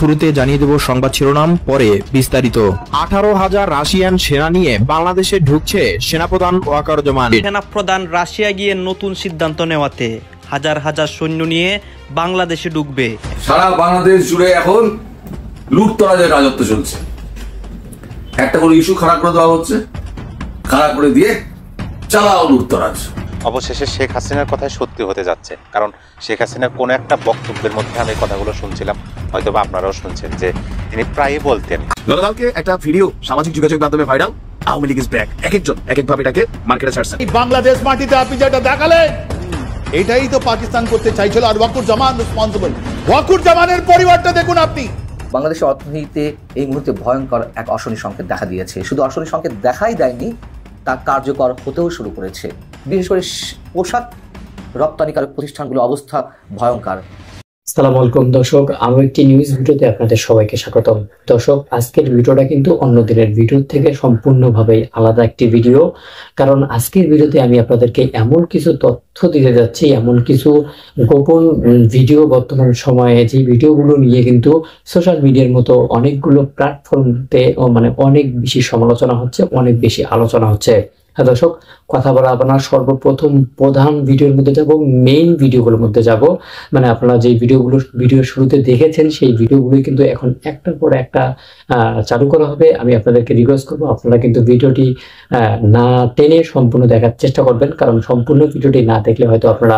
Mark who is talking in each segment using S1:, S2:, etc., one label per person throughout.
S1: শুরুতে জানিয়ে দেব সংবাদ শিরোনাম, পরে বিস্তারিত। 18,000 রাশিয়ান সেনা নিয়ে বাংলাদেশে ঢুকছে সেনাপ্রধান ওয়াকারুজ্জামান।
S2: সেনাপ্রধান রাশিয়া গিয়ে নতুন সিদ্ধান্ত নেওয়াতে হাজার হাজার সৈন্য নিয়ে বাংলাদেশে ঢুকবে।
S3: সারা বাংলাদেশ জুড়ে এখন লুটতরাজের রাজত্ব চলছে। একটা করে ইস্যু খারাপ করে দেওয়া হচ্ছে, খারাপ করে দিয়ে চালাও লুটতরাজ।
S4: অবশেষে শেখ হাসিনার কথাই সত্যি হতে যাচ্ছে, কারণ শেখ হাসিনার কোনো একটা বক্তব্যের মধ্যে আমি কথাগুলো শুনছিলাম, হয়তো বা আপনারাও শুনছেন, যে তিনি প্রায়ই বলতেন।
S5: গতকালকে একটা ভিডিও সামাজিক যোগাযোগ মাধ্যমে viral, Awami League is back. একজন এক এক ভাবে এটাকে মার্কেটে ছাড়ছেন।
S6: বাংলাদেশ মাটিতে আপনি যেটা দেখালেন, এটাই তো পাকিস্তান করতে চাইছিল। আর ওয়াকুরুজ্জামান রেসপন্সিবল। ওয়াকুরুজ্জামানের পরিবারটা দেখুন আপনি।
S7: বাংলাদেশের অর্থনীতিতে এই মুহূর্তে ভয়ঙ্কর এক অশনি সংকেত দেখা দিয়েছে। শুধু অশনি সংকেত দেখাই দেয়নি, তা কার্যকর হতেও শুরু করেছে। বিশেষ করে পোশাক রপ্তানিকারক প্রতিষ্ঠানগুলোর অবস্থা ভয়ঙ্কর।
S8: আসসালামু আলাইকুম দর্শক, আমি একটি নিউজ ভিডিওতে আপনাদের সবাইকে স্বাগতম। দর্শক, আজকের ভিডিওটা কিন্তু অন্য দিনের ভিডিও থেকে সম্পূর্ণভাবে আলাদা একটি ভিডিও, কারণ আজকের ভিডিওতে আমি আপনাদেরকে এমন কিছু তথ্য দিতে যাচ্ছি, এমন কিছু গোপন ভিডিও, বর্তমান সময়ে যে ভিডিওগুলো নিয়ে কিন্তু সোশ্যাল মিডিয়ার মতো অনেকগুলো প্ল্যাটফর্মতে মানে অনেক বেশি সমালোচনা হচ্ছে, অনেক বেশি আলোচনা হচ্ছে। হ্যাঁ দর্শক, কথা বলা আপনার সর্বপ্রথম প্রধান ভিডিওর মধ্যে যাব, মেইন ভিডিওগুলোর মধ্যে যাব। মানে আপনারা যে ভিডিওর শুরুতে দেখেছেন সেই ভিডিওগুলোই কিন্তু এখন একটার পর একটা চালু করা হবে। আমি আপনাদেরকে রিকোয়েস্ট করবো আপনারা কিন্তু ভিডিওটি না টেনে সম্পূর্ণ দেখার চেষ্টা করবেন, কারণ সম্পূর্ণ ভিডিওটি না দেখলে হয়তো আপনারা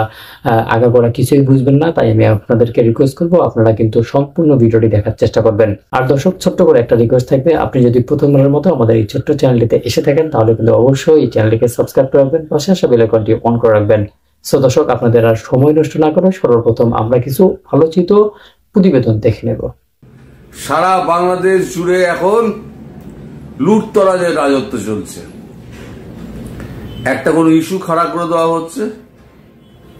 S8: আগাগোড়া কিছুই বুঝবেন না। তাই আমি আপনাদেরকে রিকোয়েস্ট করবো আপনারা কিন্তু সম্পূর্ণ ভিডিওটি দেখার চেষ্টা করবেন। আর দর্শক, ছোট্ট করে একটা রিকোয়েস্ট থাকবে, আপনি যদি প্রথমবারের মতো আমাদের এই ছোট্ট চ্যানেলটিতে এসে থাকেন তাহলে কিন্তু অবশ্যই এই চ্যানেলটিকে সাবস্ক্রাইব করে রাখবেন, পাশে আসা বেল আইকনটি অন করে রাখবেন। সো দর্শক, আপনাদের আর সময় নষ্ট না করে সর্বপ্রথম আমরা কিছু আলোচিত প্রতিবেদন দেখে নেব।
S3: সারা বাংলাদেশ জুড়ে এখন লুটতরাজের রাজত্ব চলছে। একটা কোনো ইস্যু খারাপ করে দেওয়া হচ্ছে,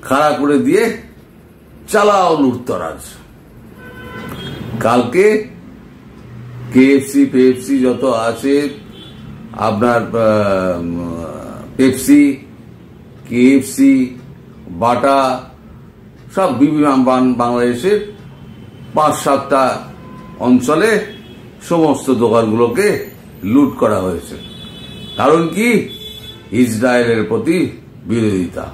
S3: খারাপ করে দিয়ে চালাও লুটতরাজ। কালকে কেএফসি পেপসি যত আছে, আপনার পেপসি, কেএফসি, বাটা, সব বিভিন্ন বাংলাদেশের 5-7টা অঞ্চলে সমস্ত দোকানগুলোকে লুট করা হয়েছে। কারণ কি? ইসরায়েলের প্রতি বিরোধিতা।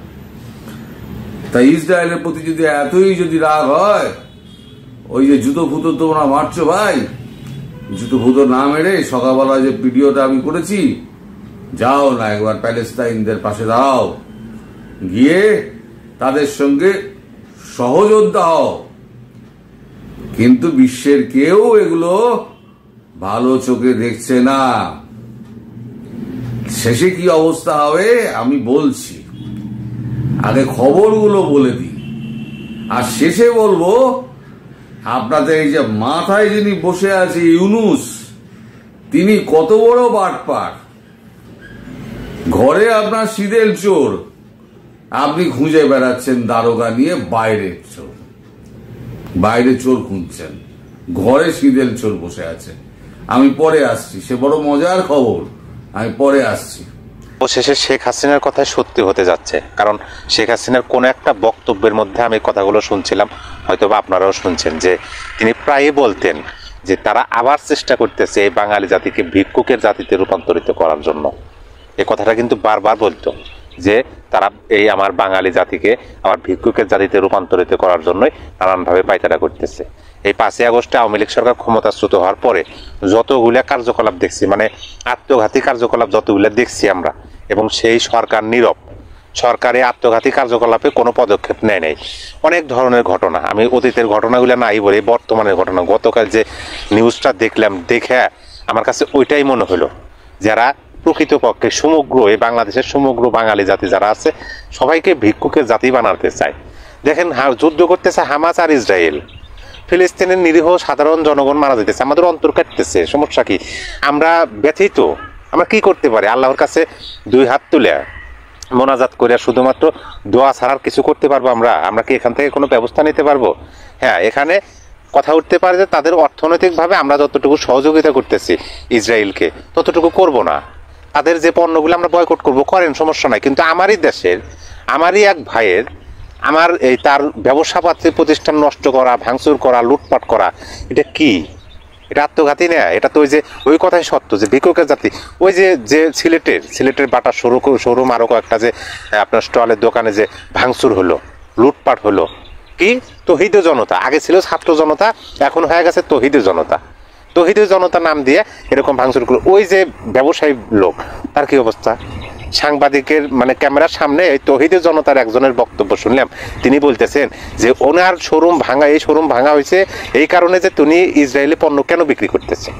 S3: তাই ইসরায়েলের প্রতি যদি রাগ হয়, ওই যে জুতো ফুতো তোমরা মারছো ভাই, জুতো ফুতো না মেরে সকালবেলা যে ভিডিওটা আমি করেছি, যাও না একবার প্যালেস্তাইনদের পাশে দাঁড়াও, গিয়ে তাদের সঙ্গে সহযোদ্ধা হও। কিন্তু বিশ্বের কেউ এগুলো ভালো চোখে দেখছে না। শেষে কি অবস্থা হবে আমি বলছি, আগে খবরগুলো বলে দিই, আর শেষে বলবো আপনাদের এই যে মাথায় যিনি বসে আছে ইউনুস, তিনি কত বড় বাটপার। ঘরে আপনার সিদেল চোর, আপনি খুঁজে বেড়াচ্ছেন দারোগা নিয়ে বাইরে চোর খুঁজছেন, ঘরে সিদেল চোর বসে আছে। আমি পরে আসছি, সে বড় মজার খবর, আমি পরে আসছি।
S4: অবশেষে শেখ হাসিনার কথাই সত্যি হতে যাচ্ছে, কারণ শেখ হাসিনার কোনো একটা বক্তব্যের মধ্যে আমি কথাগুলো শুনছিলাম, হয়তো বা আপনারাও শুনছেন, যে তিনি প্রায়ই বলতেন যে তারা আবার চেষ্টা করতেছে এই বাঙালি জাতিকে ভিক্ষুকের জাতিতে রূপান্তরিত করার জন্য। এই কথাটা কিন্তু বারবার বলতো যে তারা এই আমার বাঙালি জাতিকে আবার ভিক্ষুকের জাতিতে রূপান্তরিত করার জন্যই নানানভাবে পায়তারা করতেছে। এই 5ই আগস্টে আওয়ামী লীগ সরকার ক্ষমতাচ্যুত হওয়ার পরে যতগুলা কার্যকলাপ দেখছি, মানে আত্মঘাতী কার্যকলাপ যতগুলা দেখছি আমরা, এবং সেই সরকার নীরব, সরকারে আত্মঘাতী কার্যকলাপে কোনো পদক্ষেপ নেয় নাই। অনেক ধরনের ঘটনা, আমি অতীতের ঘটনাগুলো নাই বলে বর্তমানের ঘটনা, গতকাল যে নিউজটা দেখলাম, দেখে আমার কাছে ওইটাই মনে হলো, যারা প্রকৃতপক্ষে সমগ্র এই বাংলাদেশের সমগ্র বাঙালি জাতি যারা আছে সবাইকে ভিক্ষুকের জাতি বানাতে চায়। দেখেন, যুদ্ধ করতেছে হামাস আর ইসরায়েল, ফিলিস্তিনের নিরীহ সাধারণ জনগণ মারা যেতেছে, আমাদের অন্তর কাটতেছে। সমস্যা কি? আমরা ব্যথিত, আমরা কি করতে পারি? আল্লাহর কাছে 2 হাত তুলে মোনাজাত করে শুধুমাত্র দোয়া ছাড়ার কিছু করতে পারবো আমরা কি এখান থেকে কোনো ব্যবস্থা নিতে পারবো? হ্যাঁ, এখানে কথা উঠতে পারে যে তাদের অর্থনৈতিকভাবে আমরা যতটুকু সহযোগিতা করতেছি ইসরায়েলকে, ততটুকু করব না। তাদের যে পণ্যগুলো আমরা বয়কট করবো, করেন, সমস্যা নাই। কিন্তু আমারই দেশের, আমারই এক ভাইয়ের আমার এই তার ব্যবসাপাতি প্রতিষ্ঠান নষ্ট করা, ভাঙচুর করা, লুটপাট করা, এটা কি? এটা আত্মঘাতী না? এটা তো ওই যে ওই কথাই সত্য যে ভিক্ষুকের জাতি। ওই যে সিলেটের বাটা শোরুম আরও কয়েকটা যে আপনার স্টলের দোকানে যে ভাঙচুর হলো, লুটপাট হলো, কি তৌহিদে জনতা, আগে ছিল ছাত্র জনতা, এখন হয়ে গেছে তৌহিদে জনতা। তৌহিদে জনতা নাম দিয়ে এরকম ভাঙচুর করলো। ওই যে ব্যবসায়ী লোক, তার কি অবস্থা? সাংবাদিকের মানে ক্যামেরার সামনে এই তৌহিদে জনতার একজনের বক্তব্য শুনলাম, তিনি বলতেছেন যে ওনার শোরুম ভাঙা, এই শোরুম ভাঙা হয়েছে এই কারণে যে তিনি ইসরায়েলি পণ্য কেন বিক্রি করতেছেন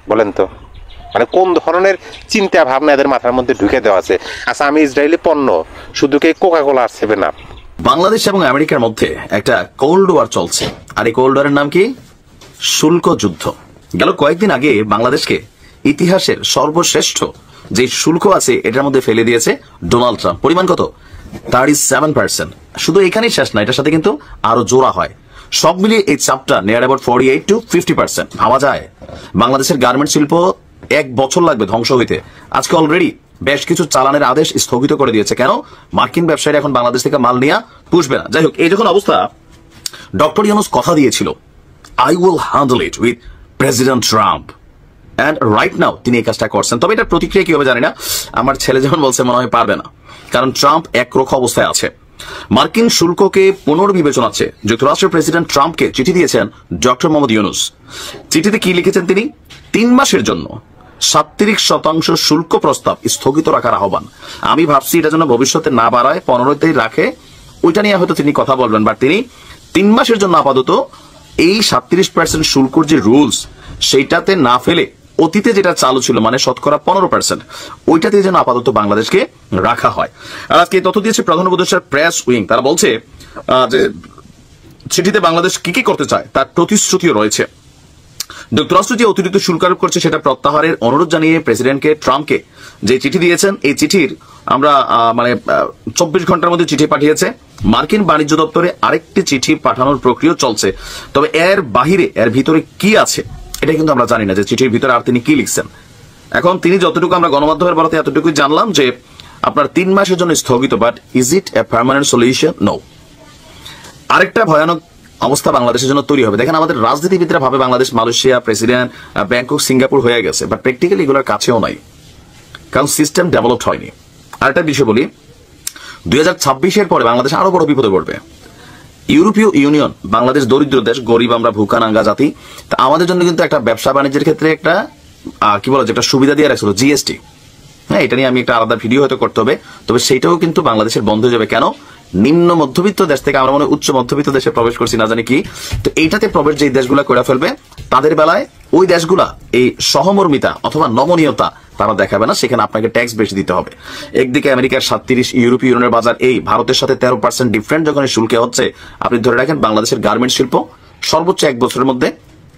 S4: বলেন তো? মানে কোন ধরনের চিন্তা ভাবনা এদের মাথার মধ্যে ঢুকে দেওয়া আছে? আচ্ছা, আমি ইসরায়েলি পণ্য শুধু কি কোকা-কোলা আর 7 আপ?
S5: বাংলাদেশ এবং আমেরিকার মধ্যে একটা কোল্ড ওয়ার চলছে, আর এই কোল্ড ওয়ারের নাম কি? শুল্ক যুদ্ধ। গেল কয়েকদিন আগে বাংলাদেশকে ইতিহাসের সর্বশ্রেষ্ঠ যে শুল্ক আছে এটার মধ্যে ফেলে দিয়েছে ডোনাল্ড ট্রাম্প। পরিমাণ কত? 37%। শুধু এখানেই শেষ না, এটার সাথে কিন্তু আরো জোড়া হয়। সব মিলিয়ে এই চাপটা নিয়ার অ্যাবাউট 48 to 50%। ভাবা যায় বাংলাদেশের গার্মেন্ট শিল্প 1 বছর লাগবে ধ্বংস হইতে। আজকে অলরেডি বেশ কিছু চালানের আদেশ স্থগিত করে দিয়েছে। কেন? মার্কিন ব্যবসায়ীরা এখন বাংলাদেশ থেকে মাল নিয়ে পুষবে না। যাই হোক, এই যখন অবস্থা, ডক্টর ইউনূস কথা দিয়েছিল I will handle it with president Trump, and right now তিনি এই কাজটা করছেন। তবে এটার প্রতিক্রিয়া কি হবে জানি না। আমার ছেলে যখন বলছে মনে হয় পারবে না, কারণ ট্রাম্প একরোখা অবস্থায় আছে। মার্কিন শুল্ককে পুনর্বিবেচনাচ্ছে যুক্তরাষ্ট্রের প্রেসিডেন্ট ট্রাম্পকে চিঠি দিয়েছেন ডক্টর মোহাম্মদ ইউনূস। চিঠিতে কি লিখেছেন তিনি? 3 মাসের জন্য 37% শুল্ক প্রস্তাব স্থগিত রাখার আহ্বান। আমি ভাবছি এটা যেন ভবিষ্যতে না বাড়ায়, 15তেই রাখে, ওইটা নিয়ে হয়তো তিনি কথা বলবেন। বাট তিনি 3 মাসের জন্য আপাতত এই 37% শুল্কর যে রুলস সেইটাতে না ফেলে অতীতে যেটা চালু ছিল মানে শতকরা 15%, ওইটাতে যেন আপাতত বাংলাদেশকে রাখা হয়। আর আজকে তথ্য দিয়েছে প্রধান উপদেষ্টার প্রেস উইং। তারা বলছে যে চিঠিতে বাংলাদেশ কি কি করতে চায় তার প্রতিশ্রুতিও রয়েছে। যুক্তরাষ্ট্র যে অতিরিক্ত শুল্ক আরোপ করছে সেটা প্রত্যাহারের অনুরোধ জানিয়ে প্রেসিডেন্টকে ট্রাম্পকে যে চিঠি দিয়েছেন, এই চিঠির আমরা 24 ঘন্টার মধ্যে চিঠি পাঠিয়েছে। মার্কিন বাণিজ্য দপ্তরে আরেকটি চিঠি পাঠানোর প্রক্রিয়া চলছে। তবে এর বাহিরে এর ভিতরে কি আছে এটা কিন্তু আমরা জানি না, যে চিঠির ভিতরে আর তিনি কি লিখছেন। এখন তিনি যতটুকু আমরা গণমাধ্যমের বলাতে এতটুকুই জানলাম যে আপনার 3 মাসের জন্য স্থগিত, but is it a permanent solution? No. আরেকটা ভয়ানক অবস্থা বাংলাদেশের জন্য তৈরি হবে। দেখেন, আমাদের রাজনীতিবিদরা ভাবে Bangladesh Malaysia, president, Bangkok, Singapore হয়ে গেছে, বাট প্র্যাকটিক্যালি এগুলোর কাছেও নাই, কারণ সিস্টেম ডেভেলপড হয়নি। আরেকটা বিষয় বলি, 2026-এর পরে বাংলাদেশ আরো বড় বিপদে পড়বে। ইউরোপীয় ইউনিয়ন, বাংলাদেশ দরিদ্র দেশ, গরিব, আমরা ভুকানাঙ্গা জাতি, তা আমাদের জন্য কিন্তু একটা ব্যবসা বাণিজ্যের ক্ষেত্রে একটা কি বলা যায়, একটা সুবিধা দিয়ে রাখছিল, জিএসটি। হ্যাঁ, এটা নিয়ে আমি একটা আলাদা ভিডিও হয়তো করতে হবে। তবে সেইটাও কিন্তু বাংলাদেশের বন্ধ হয়ে যাবে। কেন? নিম্ন মধ্যবিত্ত দেশ থেকে আমরা মনে উচ্চ মধ্যবিত্ত দেশে প্রবেশ করছি না জানি কি। তো এইটাতে প্রবেশ যে দেশগুলা করে ফেলবে, তাদের বেলায় ওই দেশগুলা এই সহমর্মিতা অথবা নমনীয়তা তারা দেখাবে না, সেখানে আপনাকে ট্যাক্স বেশি দিতে হবে। একদিকে আমেরিকার 37, ইউরোপীয় ইউনিয়নের বাজার এই ভারতের সাথে 13% ডিফারেন্ট যখন শুল্কে হচ্ছে, আপনি ধরে রাখেন বাংলাদেশের গার্মেন্ট শিল্প সর্বোচ্চ 1 বছরের মধ্যে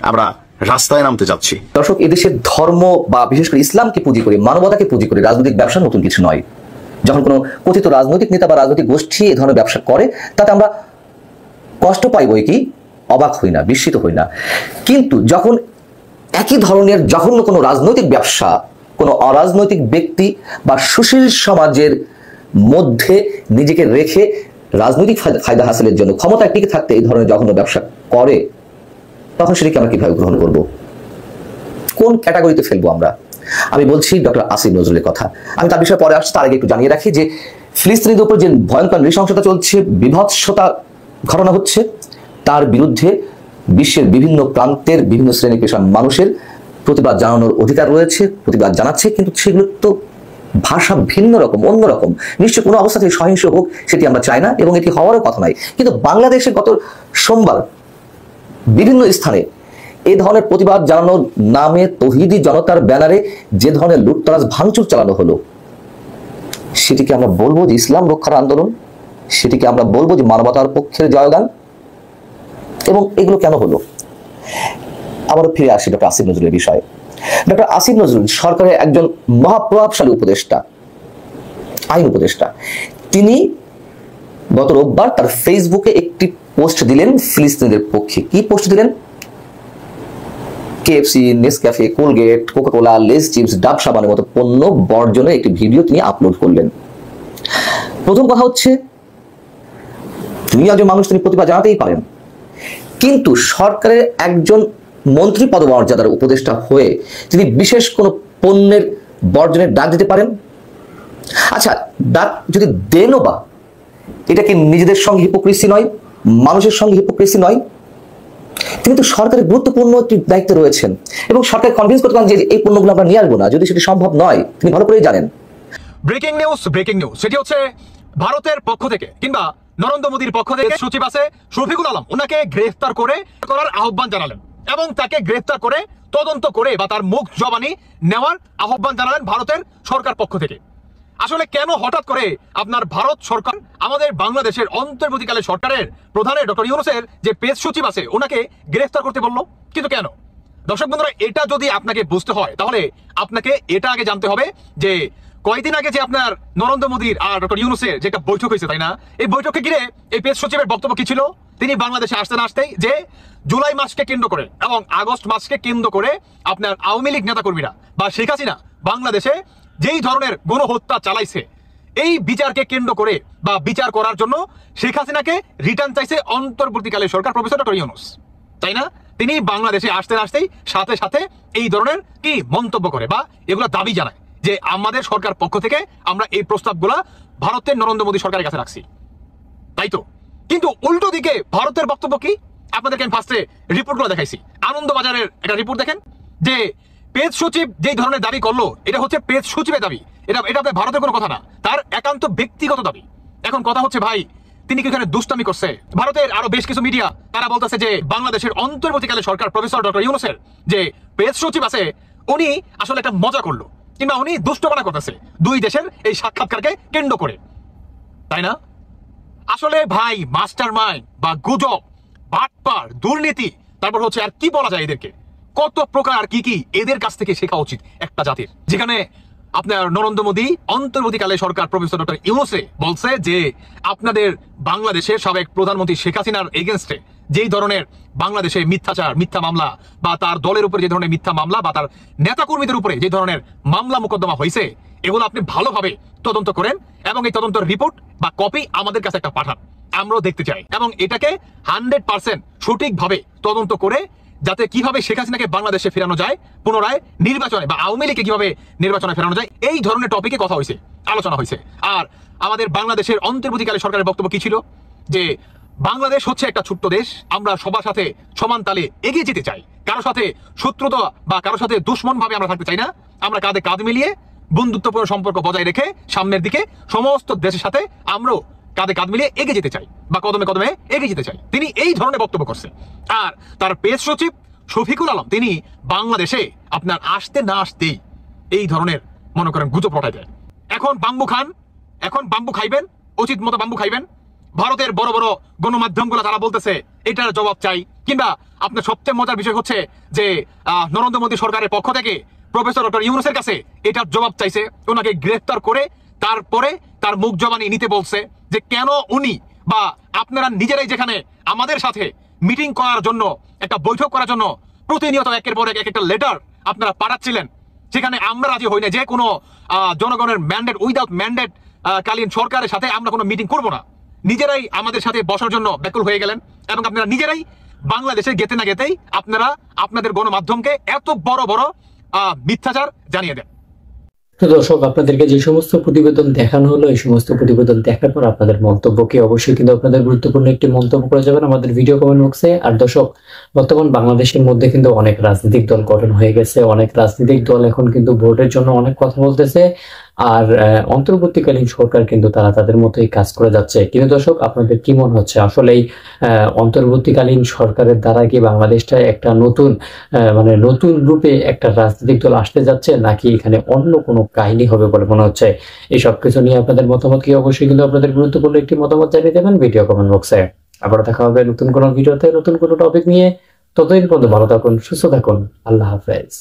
S5: আমরা রাস্তায় নামতে যাচ্ছি।
S7: দর্শক, এদেশের ধর্ম বা বিশেষ করে ইসলামকে পুঁজি করে, মানবতাকে পুঁজি করে রাজনৈতিক ব্যবসা নতুন কিছু নয়। যখন কোনো কথিত রাজনৈতিক নেতা বা রাজনৈতিক গোষ্ঠী এ ধরনের ব্যবসা করে, তাতে আমরা কষ্ট পাই বই কি, অবাক হই না, বিস্মিত হই না। কিন্তু যখন একই ধরনের জঘন্য কোনো রাজনৈতিক ব্যবসা কোনো অরাজনৈতিক ব্যক্তি বা সুশীল সমাজের মধ্যে নিজেকে রেখে রাজনৈতিক ফায়দা হাসিলের জন্য ক্ষমতায় টিকে থাকতে এই ধরনের জঘন্য ব্যবসা করে, তখন সেটাকে আমরা কিভাবে গ্রহণ করব? কোন ক্যাটাগরিতে ফেলবো আমরা? আমি বলছি ডক্টর আসিফ নজরুলের কথা। আমি তার বিষয়ে পরে আসছি, তার আগে একটু জানিয়ে রাখি যে ফিলিস্তিনিদের উপর যে ভয়ঙ্কর নৃশংসতা চলছে, বিভৎসতা ঘটনা হচ্ছে, তার বিরুদ্ধে বিশ্বের বিভিন্ন প্রান্তের বিভিন্ন শ্রেণী পেশার মানুষের প্রতিবাদ জানানোর অধিকার রয়েছে, প্রতিবাদ জানাচ্ছে। কিন্তু সেগুলো তো ভাষা ভিন্ন রকম, অন্যরকম। নিশ্চয়ই কোনো অবস্থাতে সহিংস হোক সেটি আমরা চাই না, এবং এটি হওয়ারও কথা নয়। কিন্তু বাংলাদেশে গত সোমবার বিভিন্ন স্থানে এই ধরনের প্রতিবাদ জানানোর নামে তৌহিদি জনতার ব্যানারে যে ধরনের লুটতরাজ ভাঙচুর চালানো হলো, সেটিকে আমরা বলবো যে ইসলাম রক্ষার আন্দোলন? সেটিকে আমরা বলবো যে মানবতার পক্ষের জয়গান? এবং এগুলো কেন হলো? আবারও ফিরে আসি ডক্টর আসিফ নজরুলের বিষয়ে। ডক্টর আসিফ নজরুল সরকারের একজন মহাপ্রভাবশালী উপদেষ্টা, আইন উপদেষ্টা। তিনি গত রোববার তার ফেসবুকে একটি পোস্ট দিলেন ফিলিস্তিনিদের পক্ষে। কি পোস্ট দিলেন? KFC, Nescafe, Colgate, Coca Cola, less chips, ডাব সাবানের মতো পণ্য বর্জনের একটি ভিডিও তিনি আপলোড করলেন। প্রথম কথা হচ্ছে, তিনি একজন মানুষ, তিনি প্রতিবাদ জানাতেই পারেন, কিন্তু সরকারের একজন মন্ত্রী পদমর্যাদার উপদেষ্টা হয়ে তিনি বিশেষ কোনো পণ্যের বর্জনের ডাক দিতে পারেন? আচ্ছা, ডাক যদি দেনও বা, এটা কি নিজেদের সঙ্গে হিপোক্রেসি নয়, মানুষের সঙ্গে হিপোক্রেসি নয়? তিনি তো সরকারের গুরুত্বপূর্ণ একটি দায়িত্বে রয়েছেন এবং সরকার কনভিন্স করতে পারেন যে এই পণ্যগুলো আমরা নিয়ে আসবো না, যদি সেটি সম্ভব নয়। তিনি ভালো করেই জানেন।
S9: ব্রেকিং নিউজ সেটি হচ্ছে ভারতের পক্ষ থেকে কিংবা নরেন্দ্র মোদীর পক্ষ থেকে সচিব আছে শফিকুল আলম, ওনাকে গ্রেফতার করার আহ্বান জানালেন এবং তাকে গ্রেফতার করে তদন্ত করে বা তার মুখ জবানি নেওয়ার আহ্বান জানালেন ভারতের সরকার পক্ষ থেকে। আসলে কেন হঠাৎ করে আপনার ভারত সরকার আমাদের বাংলাদেশের অন্তর্বর্তীকালীন সরকারের প্রধানের ডক্টর ইউনূসের যে পেজ সচিব আছে ওনাকে গ্রেফতার করতে বললো? কিন্তু কেন? দর্শক বন্ধুরা, এটা যদি আপনাকে বুঝতে হয় তাহলে আপনাকে এটা আগে জানতে হবে যে কয়েকদিন আগে যে আপনার নরেন্দ্র মোদীর আর ডক্টর ইউনূসের যে একটা বৈঠক হয়েছে, তাই না? এই বৈঠককে ঘিরে এই পেজ সচিবের বক্তব্য কি ছিল? তিনি বাংলাদেশে আসতে না আসতেই যে জুলাই মাসকে কেন্দ্র করে এবং আগস্ট মাসকে কেন্দ্র করে আপনার আওয়ামী লীগ নেতাকর্মীরা বা শেখ হাসিনা বাংলাদেশে যেই ধরনের গণহত্যা চালাইছে, এই বিচারকে কেন্দ্র করে বা বিচার করার জন্য শেখ হাসিনাকে রিটার্ন চাইছে অন্তর্বর্তীকালীন সরকার প্রফেসর ডক্টর ইউনূস, তাই না? তিনি বাংলাদেশে আসতে না আসতেই সাথে সাথে এই ধরনের কি মন্তব্য করে বা এগুলো দাবি জানায় যে আমাদের সরকার পক্ষ থেকে আমরা এই প্রস্তাবগুলা ভারতের নরেন্দ্র মোদী সরকারের কাছে রাখছি, তাই তো? কিন্তু উল্টো দিকে ভারতের বক্তব্য কি? আপনাদেরকে আমি ফার্স্টে রিপোর্টগুলো দেখাইছি। আনন্দবাজারের একটা রিপোর্ট দেখেন যে পেজ সচিব যেই ধরনের দাবি করলো, এটা হচ্ছে পেজ সচিবের দাবি, এটা আপনার ভারতের কোনো কথা না, তার একান্ত ব্যক্তিগত দাবি। এখন কথা হচ্ছে ভাই, তিনি কি এখানে দুষ্টামি করছে? ভারতের আরো বেশ কিছু মিডিয়া তারা বলতেছে যে বাংলাদেশের অন্তর্বর্তীকালীন সরকার প্রফেসর ডক্টর ইউনূসের যে পেজ সচিব আছে উনি আসলে একটা মজা করলো কিংবা উনি দুষ্টপনা করতেছে দুই দেশের এই সাক্ষাৎকারকে কেন্দ্র করে, তাই না? আসলে ভাই, মাস্টার মাইন্ড বা গুজব, বাটপার, দুর্নীতি, তারপর হচ্ছে আর কি বলা যায় এদেরকে, কত প্রকার আর কি কি এদের কাছ থেকে শেখা উচিত একটা জাতির। যেখানে আপনার নরেন্দ্র মোদী অন্তর্বর্তীকালীন সরকার প্রফেসর ডক্টর ইউনূসে বলছে যে আপনাদের বাংলাদেশের সাবেক প্রধানমন্ত্রী শেখ হাসিনার এগেনস্টে যেই ধরনের বাংলাদেশে মিথ্যাচার, মিথ্যা মামলা বা তার দলের উপরে যে ধরনের মিথ্যা মামলা বা তার নেতাকর্মীদের উপরে যে ধরনের মামলা মোকদ্দমা হয়েছে, এগুলো আপনি ভালোভাবে তদন্ত করেন এবং এই তদন্তের রিপোর্ট বা কপি আমাদের কাছে একটা পাঠান, আমরাও দেখতে চাই এবং এটাকে 100% সঠিকভাবে তদন্ত করে যাতে কিভাবে শেখ হাসিনাকে বাংলাদেশে ফেরানো যায় পুনরায় নির্বাচনে বা আওয়ামী লীগকে কিভাবে নির্বাচনে ফেরানো যায়, এই ধরনের টপিকে কথা হয়েছে, আলোচনা হয়েছে। আর আমাদের বাংলাদেশের অন্তর্বর্তীকালীন সরকারের বক্তব্য কি ছিল? যে বাংলাদেশ হচ্ছে একটা ছোট্ট দেশ, আমরা সবার সাথে সমান তালে এগিয়ে যেতে চাই, কারোর সাথে শত্রুতা বা কারোর সাথে দুশ্মন ভাবে আমরা থাকতে চাই না, আমরা কাঁধে কাঁধ মিলিয়ে বন্ধুত্বপূর্ণ সম্পর্ক বজায় রেখে সামনের দিকে সমস্ত দেশের সাথে আমরাও কাঁধে কাঁধ মিলিয়ে এগিয়ে যেতে চাই বা কদমে কদমে এগিয়ে যেতে চাই। তিনি এই ধরনের বক্তব্য করছেন। আর তার পেজ সচিব শফিকুল আলম তিনি বাংলাদেশে আপনার আসতে না আসতেই এই ধরনের মনে করেন গুজব রটাই দেয়। এখন বাম্বু খাইবেন, উচিত মতো বাম্বু খাইবেন। ভারতের বড় বড় গণমাধ্যমগুলো তারা বলতেছে এটার জবাব চাই, কিংবা আপনার সবচেয়ে মজার বিষয় হচ্ছে যে নরেন্দ্র মোদী সরকারের পক্ষ থেকে প্রফেসর ডক্টর ইউনূসের কাছে এটার জবাব চাইছে, ওনাকে গ্রেফতার করে তারপরে তার মুখ জবানি নিতে বলছে যে কেন উনি বা আপনারা নিজেরাই যেখানে আমাদের সাথে মিটিং করার জন্য, একটা বৈঠক করার জন্য প্রতিনিয়ত একের পর এক একটা লেটার আপনারা পাঠাচ্ছিলেন, সেখানে আমরা রাজি হই না যে কোনো জনগণের ম্যান্ডেট, উইদাউট ম্যান্ডেট কালীন সরকারের সাথে আমরা কোনো মিটিং করব না, নিজেরাই আমাদের সাথে বসার জন্য ব্যাকুল হয়ে গেলেন এবং আপনারা নিজেরাই বাংলাদেশে গেতে না গেতেই আপনারা আপনাদের গণমাধ্যমকে এত বড় বড় মিথ্যাচার জানিয়ে দেন।
S8: তো দর্শক, আপনাদেরকে যে সমস্ত প্রতিবেদন দেখানো হলো, এই সমস্ত প্রতিবেদন দেখার পর আপনাদের মন্তব্যকে অবশ্যই কিন্তু আপনাদের গুরুত্বপূর্ণ একটি মন্তব্য করে যাবেন আমাদের ভিডিও কমেন্ট বক্সে। আর দর্শক, বর্তমান বাংলাদেশের মধ্যে কিন্তু অনেক রাজনৈতিক দল গঠন হয়ে গেছে, অনেক রাজনৈতিক দল এখন কিন্তু ভোটের জন্য অনেক কথা বলতেছে, আর অন্তর্বর্তীকালীন সরকার কিন্তু তারা তাদের মতোই কাজ করে যাচ্ছে। কিন্তু দর্শক, আপনাদের কি মনে হচ্ছে, আসলেই অন্তর্বর্তীকালীন সরকারের দ্বারা কি বাংলাদেশটা একটা নতুন রূপে একটা রাজনৈতিক দল আসতে যাচ্ছে, নাকি এখানে অন্য কোনো কাহিনী হবে বলে মনে হচ্ছে? এই সব কিছু নিয়ে আপনাদের মতামত কি অবশ্যই কিন্তু আপনাদের গুরুত্বপূর্ণ একটি মতামত জানিয়ে দেবেন ভিডিও কমেন্ট বক্সে। আবার দেখা হবে নতুন কোনো ভিডিওতে, নতুন কোনো টপিক নিয়ে। ততদিন পর্যন্ত ভালো থাকুন, সুস্থ থাকুন, আল্লাহ হাফেজ।